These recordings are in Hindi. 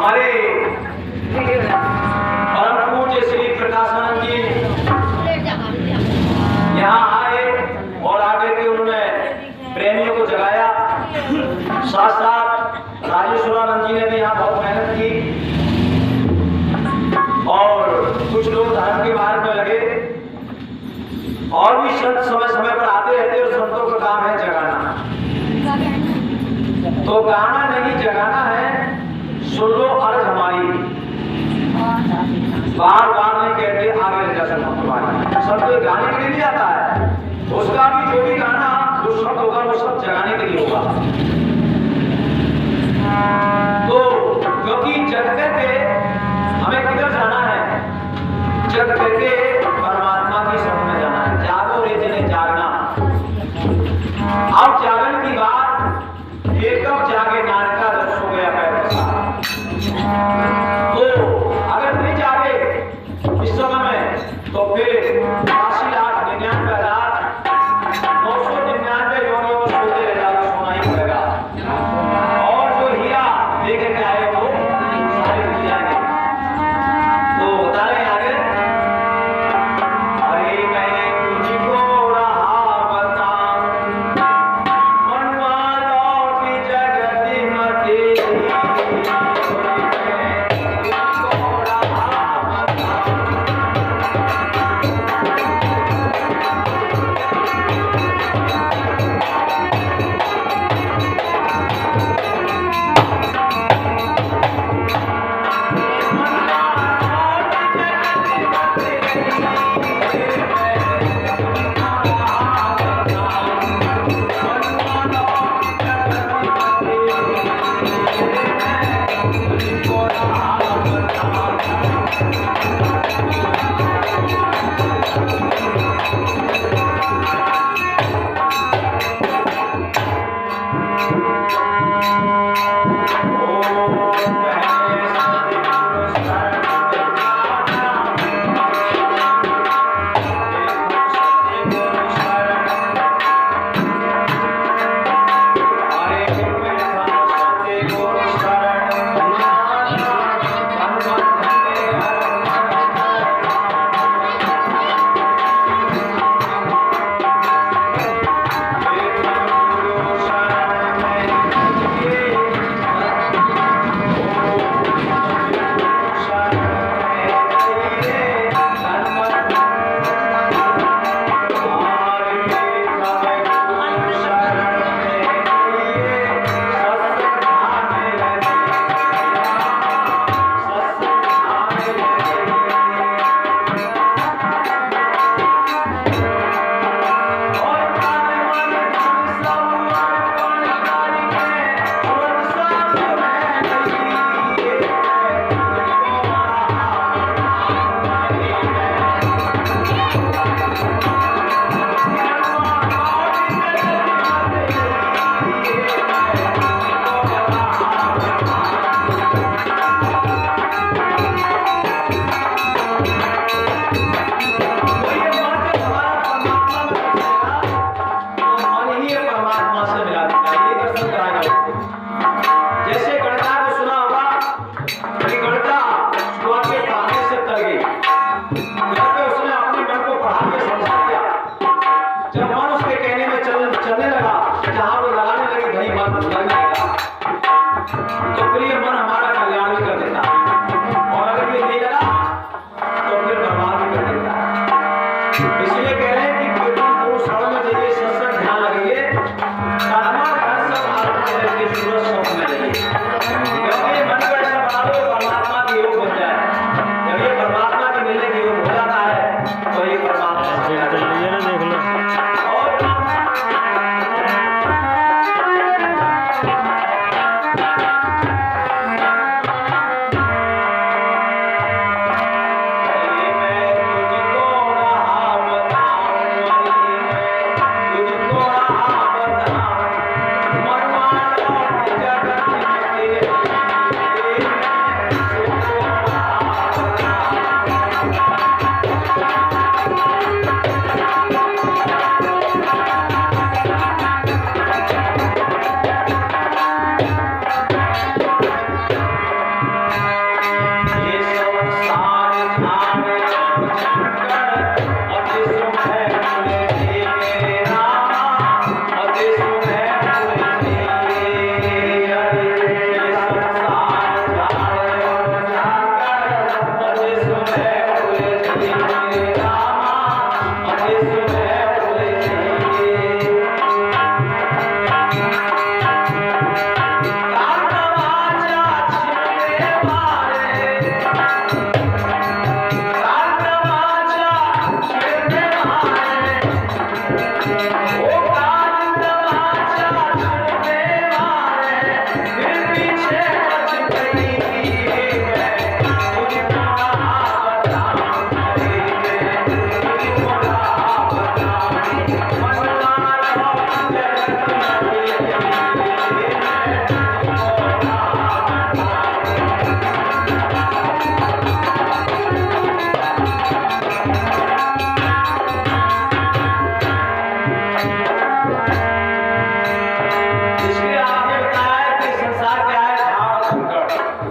हमारे परम पूज्य श्री प्रकाशानंद जी यहाँ आए और आगे के उन्होंने प्रेमियों को जगाया। साथ साथ राजेश्वरानंद जी ने भी यहाँ बहुत मेहनत की और कुछ लोग धर्म के मार्ग में लगे और भी संत समय समय पर आते रहते और संतों का काम है जगाना। तो गाना नहीं जगाना है, सुन लो अर्ज हमारी, बार बार नहीं कहते आगे ले जा सकता तुम्हारी। सब तो गाने के लिए नहीं आता है, उसका भी जो भी गाना जो शब्द होगा वो सब जगाने के लिए होगा। तो क्योंकि जग करके हमें किधर जाना है, जग करके परमात्मा की शरण में जाना है। जागो रे जिन्हें जागना। अब जागरण की बात एक कब जागे नानक का दर्श हो गया पैर। तो अगर नहीं जागे इस समय में तो फिर 80,99,999 योनियों में सोते रह जाएगा, सोना ही पड़ेगा। और जो हीरा लेके के आए वो सारे मिल जाएंगे। तो बता रहे आगे, अरे मैं तुझको रहा बताऊं, मनवा लौटी जगति मती।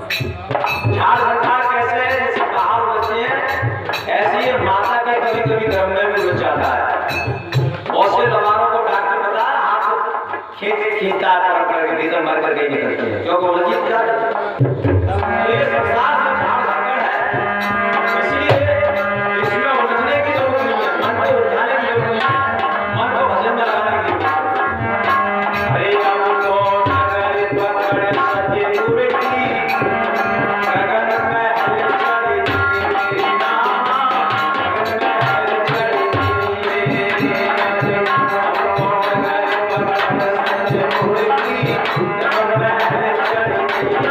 झाड़ झंकार कैसे है, जैसे पहाड़ उड़ते हैं ऐसे ही माता के कभी कभी गर्भ में भी उड़ जाता है। बहुत से लबारों को डॉक्टर बताया हाथ खींचता है भीतर मर करके निकलते हैं क्योंकि उलझ जाते हैं। ये संसार से झाड़ झंकार है, इसलिए इसमें उलझने की जरूरत नहीं है, मन को उलझाने की जरूरत नहीं है, मन को भजन में लगाने की जरूरत है। हरे राम को नगर पकड़ सत्य गुरु की गगन में हलचल तेरी नाम गगन में हलचल तेरी नाम को नगर पकड़ सत्य गुरु की गगन में हलचल तेरी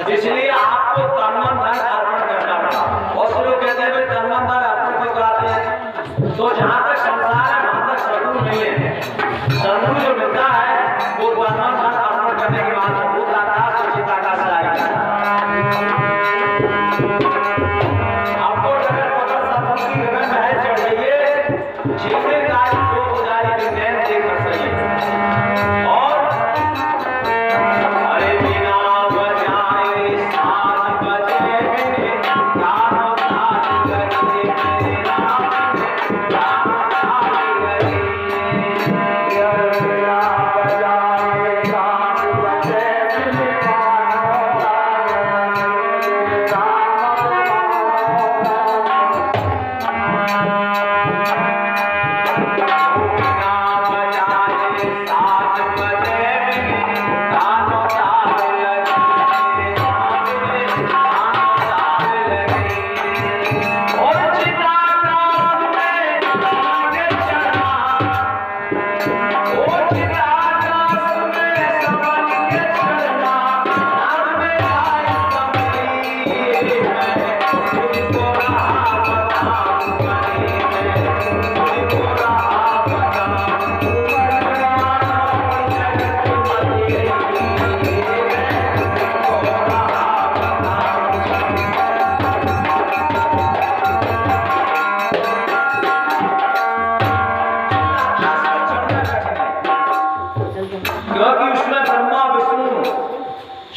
इसलिए आपको तन मन धन अर्पण करना पड़ा। बहुत से लोग कहते हैं तन मन धन अर्पण क्यों कराते हैं? तो जहाँ तक संसार है वहाँ तक सद्गुरु नहीं है। सद्गुरु जो मिलता है वो तन मन धन अर्पण करने के बाद भूत आकाश और चित आकाश से आएगा। आपको डगर पकड़ सत्संग की गगन में है चढ़ जाइए, जितने कार्य जो हो जाए नैन देखकर सही और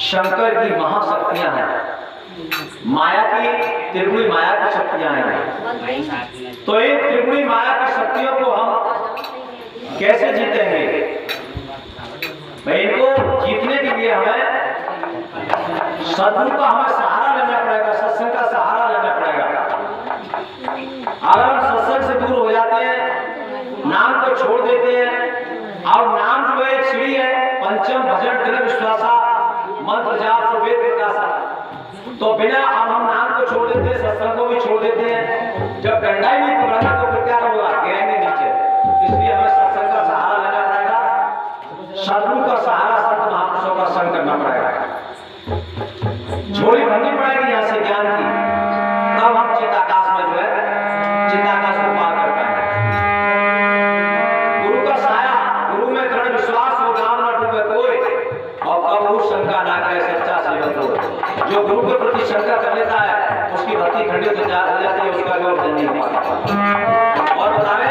शंकर की महाशक्तियां हैं, माया की त्रिगुणी माया की शक्तियां हैं। तो इन त्रिगुणी माया की शक्तियों को हम कैसे जीतेंगे? इनको जीतने के लिए हमें सद्गुरु का हमें सहारा लेना पड़ेगा, सत्संग का सहारा लेना पड़ेगा। अगर हम सत्संग से दूर हो जाते हैं, नाम को छोड़ देते हैं, और नाम जो है एक सीढ़ी है, पंचम भजन दृढ़ विश्वासा मंत्र जाप सो वेद विकासा। तो बिना अब हम नाम को छोड़ देते हैं, सत्संग को भी छोड़ देते हैं, जब डंडा ही नहीं पकड़ना तो फिर क्या होगा? गिरेंगे नीचे। इसलिए हमें सत्संग का सहारा लेना पड़ेगा, सद्गुरु का सहारा, संत महापुरुषों का संग करना पड़ेगा, झोली भरनी पड़ेगी यहाँ से ज्ञान की, तब हम चिताकाश में जो है चिताकाश को पार कर पाएंगे। गुरु का साया, गुरु में दृढ़ विश्वास हो, नाम न डूबे कोई, और कबहू शंका ना करे सच्चा सेवक हो। जो गुरु के प्रति शंका कर लेता है उसकी भक्ति खंडित हो जाती है, उसका भी अर्जन नहीं हो पाता। और बतावे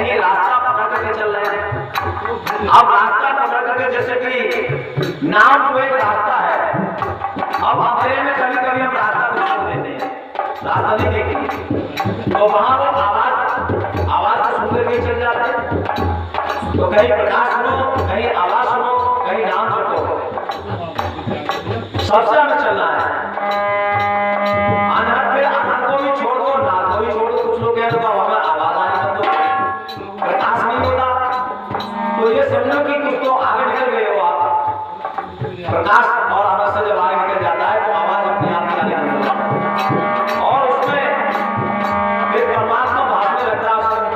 कहीं रास्ता पकड़ करके चल रहे हैं। अब रास्ता पकड़ करके, जैसे कि नाम जो एक रास्ता है, अब अंधेरे में कभी कभी हम रास्ता को छोड़ देते हैं, रास्ता नहीं देखते, तो वहां वो आवाज को सुन करके चल जाते हैं। तो कहीं प्रकाश सुनो, कहीं आवाज सुनो, कहीं नाम सुनो, सबसे हमें चलना है। अनहद को भी छोड़ दो, नाद को भी छोड़ दो। कुछ लोग कहते हैं हमें आवाज आनी बंद हो गई, प्रकाश नहीं होता, तो ये समझो कि कुछ तो आगे निकल गए हो आप। प्रकाश और आवाज से जब आगे निकल जाता है तो आवाज अपने आप निकल जाती है, और उसमें फिर परमात्मा भाषण लगता है, उसमें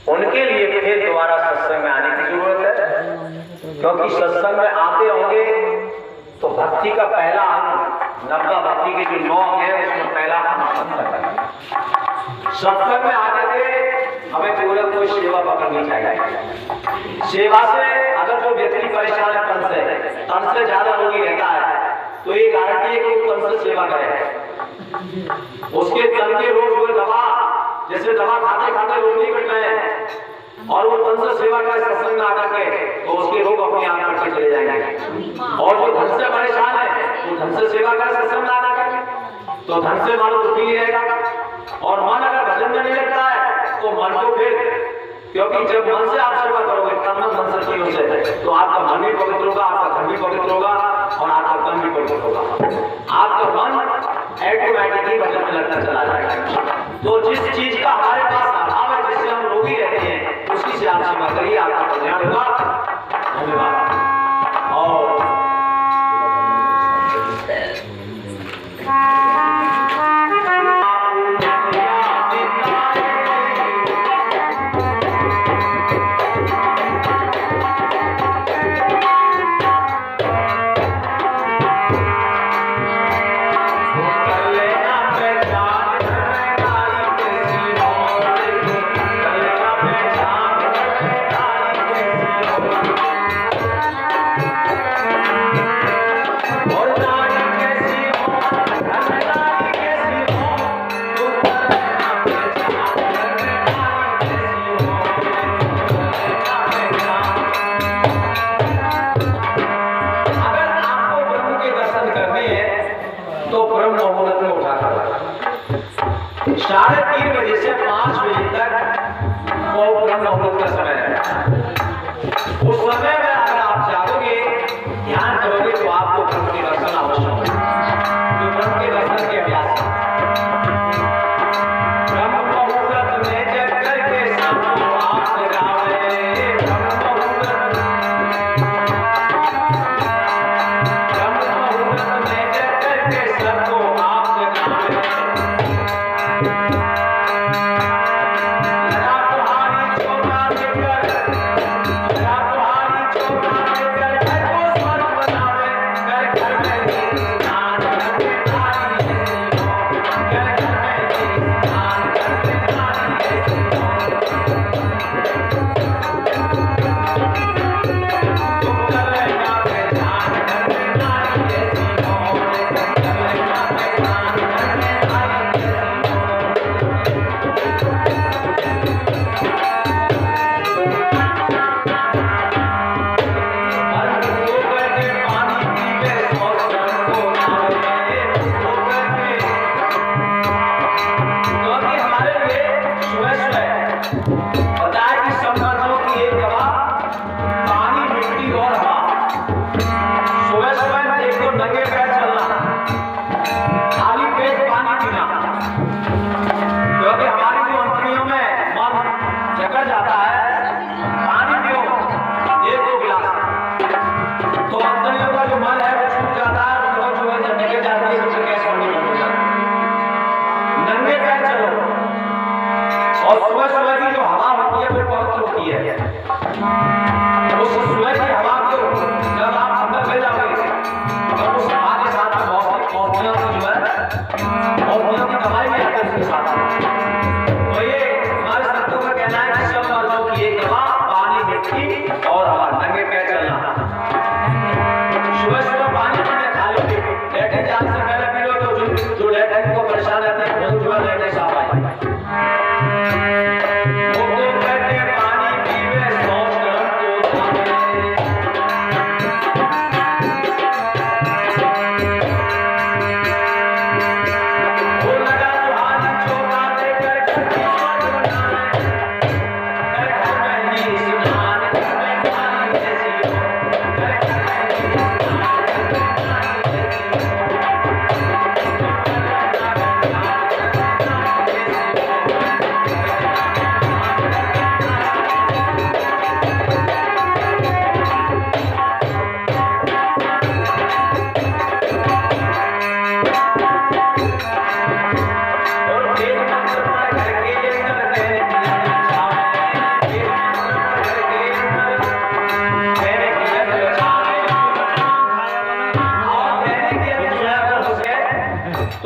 उनके लिए फिर दोबारा सत्संग में आने की जरूरत है, क्योंकि सत्संग में आते होंगे तो भक्ति का पहला अंग, नवदा भक्ति के जो 9 अंग है उसमें पहला अंग सत्संग में आने के हमें केवल कोई सेवा पकड़नी चाहिए। सेवा से अगर जो व्यक्ति परेशान है तन से ज्यादा रोगी रहता है, तो ये गारंटी है कि वो तन से सेवा करे। उसके तन के रोग हुए दवा, जैसे दवा खाते खाते रोग नहीं कट रहे हैं, और वो तन से सेवा करे सत्संग में आकर के, तो उसके रोग अपने आप कटते चले जाएंगे। और जो धन से परेशान है वो धन से सेवा करे सत्संग में आकर के, तो धन से मानो दुखी नहीं रहेगा। और मन अगर भजन में नहीं लगता है तो मन को फिर, क्योंकि जब मन से आप सेवा करोगे तन मन सचियों से, तो आपका मन भी पवित्र होगा, आपका धन भी पवित्र होगा, और आपका तन भी पवित्र होगा। आपका मन ऑटोमेटिकली भजन में लगता चला जाएगा। तो जिस चीज का हमारे पास अभाव है, जिससे हम रोगी रहते हैं, उसी से आप सेवा करिए, आपका कल्याण होगा। धन्यवाद। और साढ़े 3 बजे से 5 बजे तक वो ब्रह्म मुहूर्त का समय है। उस समय में अगर आप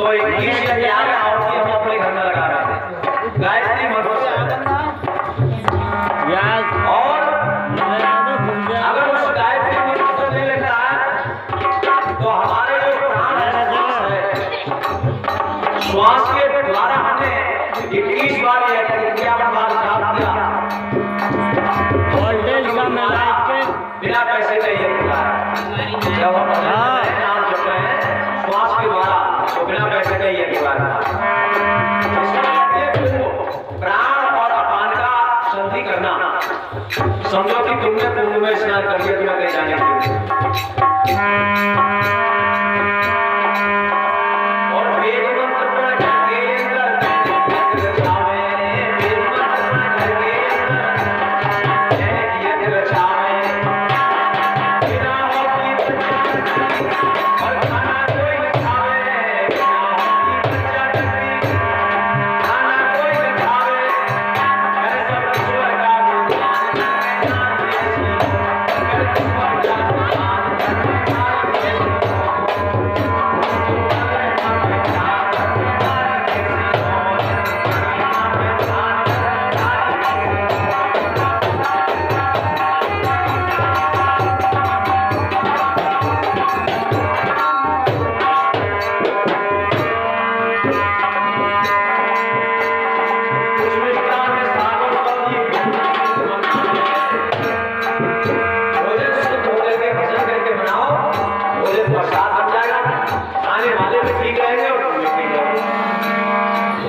तो 21 या 11 आहुति हम अपने घर में लगा रहे थे गायत्री मंत्र से। और अगर उस गायत्री मंत्र से नहीं लेता है तो हमारे जो प्राण है, श्वास के द्वारा हमने 21 बार या 51 बार जाप किया, बिना पैसे का ये होता है। जब हम नाम जप रहे हैं श्वास के द्वारा तो बिना पैसे का ये होता है। प्राण और अपान का संधि करना, समझो कि तुमने कुंभ में स्नान कर दिया, तुम्हें कहीं जाने के लिए, और वेद मंत्र पढ़ करके यज्ञ रचावे, वेद मंत्र पढ़ करके यज्ञ रचावे, बिना होती और खाना कोई न खावे, बिना होती खाना कोई न खावे, ऐसा ईश्वर का गुणगान करना ऐसी, अगर ईश्वर का गुणगान करना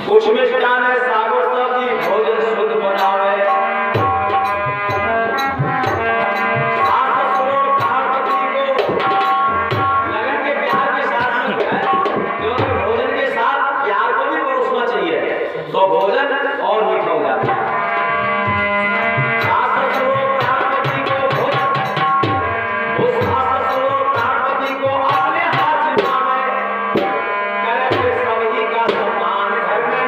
कुछ मिष्टान है सागर सब्जी भोजन शुद्ध बनावे, सास ससुर पार्वती को लगन के प्यार के साथ में है, क्योंकि भोजन के साथ प्यार को भी परोसना चाहिए तो भोजन और मीठा हो जाता है। सास ससुर पार्वती को भोजन, उस सास ससुर पार्वती को अपने हाथ जिमावे, करे सभी का सम्मान घर में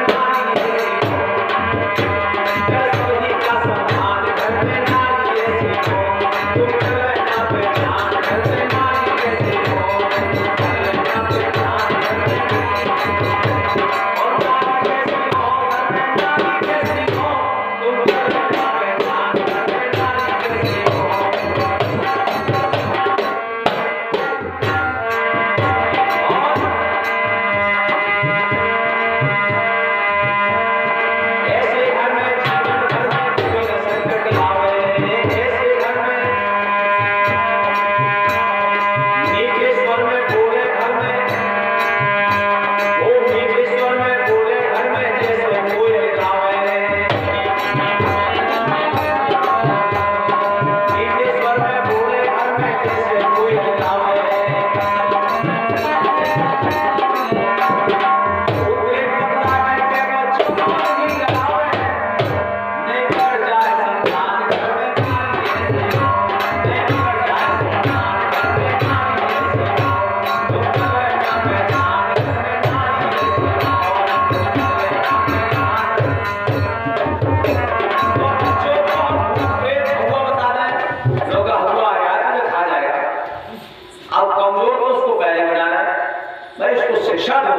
शिक्षा दो,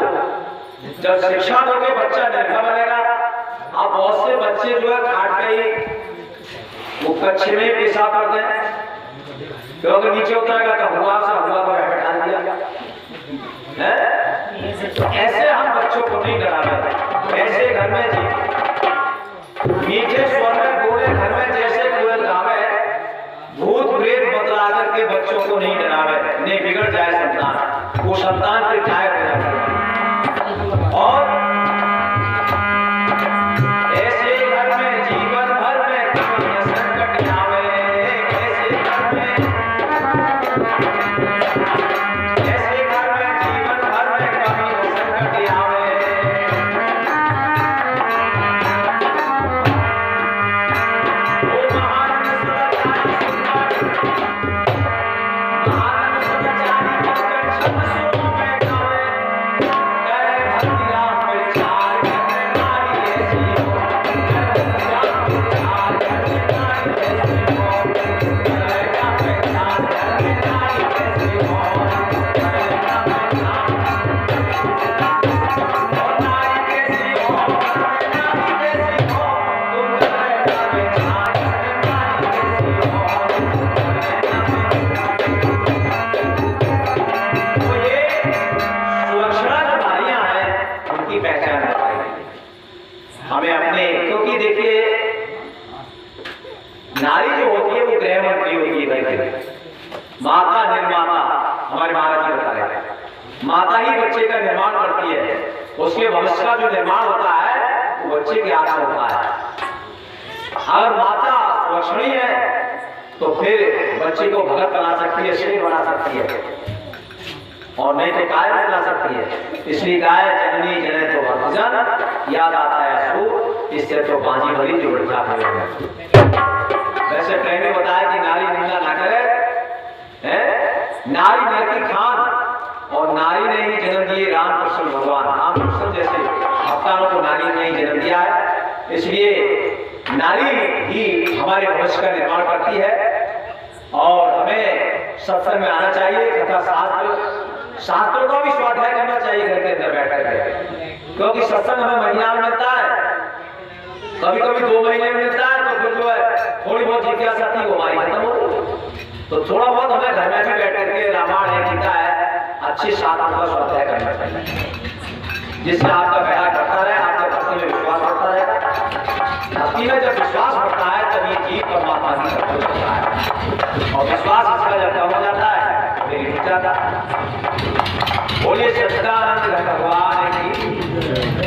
जब शिक्षा दोगे बच्चा निर्भय बनेगा। अब बहुत से बच्चे जो है खाट पे ही वो कच्चे में पेशाब करते हैं, क्योंकि नीचे उतरेगा तो हुआ से हुआ को बैठा दिया है। ऐसे हम बच्चों को नहीं डरावे, ऐसे घर में जी मीठे स्वर में बोले घर में जैसे कोयल गावे, भूत प्रेत बतला करके बच्चों को नहीं डरावे, नहीं बिगड़ जाए संतान, वो संतान के कायर हो जाता है। और ऐसे घर में जीवन भर में कभी संकट आवे, ऐसे घर में जीवन भर में कभी संकट आवे। वो महान सदाचारी सुंदर, महान सदाचारी बनकर छंद सुरों में गावे, हमारे महाराज जी बता रहे हैं, माता ही बच्चे का निर्माण करती है, उसके भविष्य का जो निर्माण होता है वो बच्चे के हाथ में होता है। अगर माता सुलक्षणी है तो फिर बच्चे को भगत बना सकती है, श्रेष्ठ बना सकती है, और नहीं तो काय बना सकती है। इसलिए गाय जननी जने तो भक्तजन, याद आता है सूर, इससे तो बाजी भरी जो बढ़िया है। वैसे प्रेम ने बताया कि नारी निंदा ना करे, नारी नर की खान, और नारी ने ही जन्म दिए रामकृष्ण भगवान। रामकृष्ण जैसे भक्तों को नारी ने ही जन्म दिया है, इसलिए नारी ही हमारे भविष्य का निर्माण करती है। और हमें सत्संग में आना चाहिए, कथा शास्त्रों का भी स्वाध्याय करना चाहिए घर के अंदर बैठ करके, क्योंकि सत्संग हमें महीना में मिलता है, कभी कभी 2 महीने में मिलता है, तो फिर जो है थोड़ी बहुत जिज्ञासा थी वो हमारी खत्म हो। तो थोड़ा बहुत हमें घर में भी बैठ करके रामायण है, गीता है, अच्छे शास्त्रों का स्वाध्याय करना चाहिए, जिससे आपका बेड़ा बढ़ता रहे, आपके भक्ति में विश्वास बढ़ता रहेगा। भक्ति में जब विश्वास बढ़ता है तब ये जीव परमात्मा की तरफ हो जाता है, और विश्वास इसका जब कम हो जाता है फिर मिट जाता है। बोलिए सच्चिदानंद भगवान की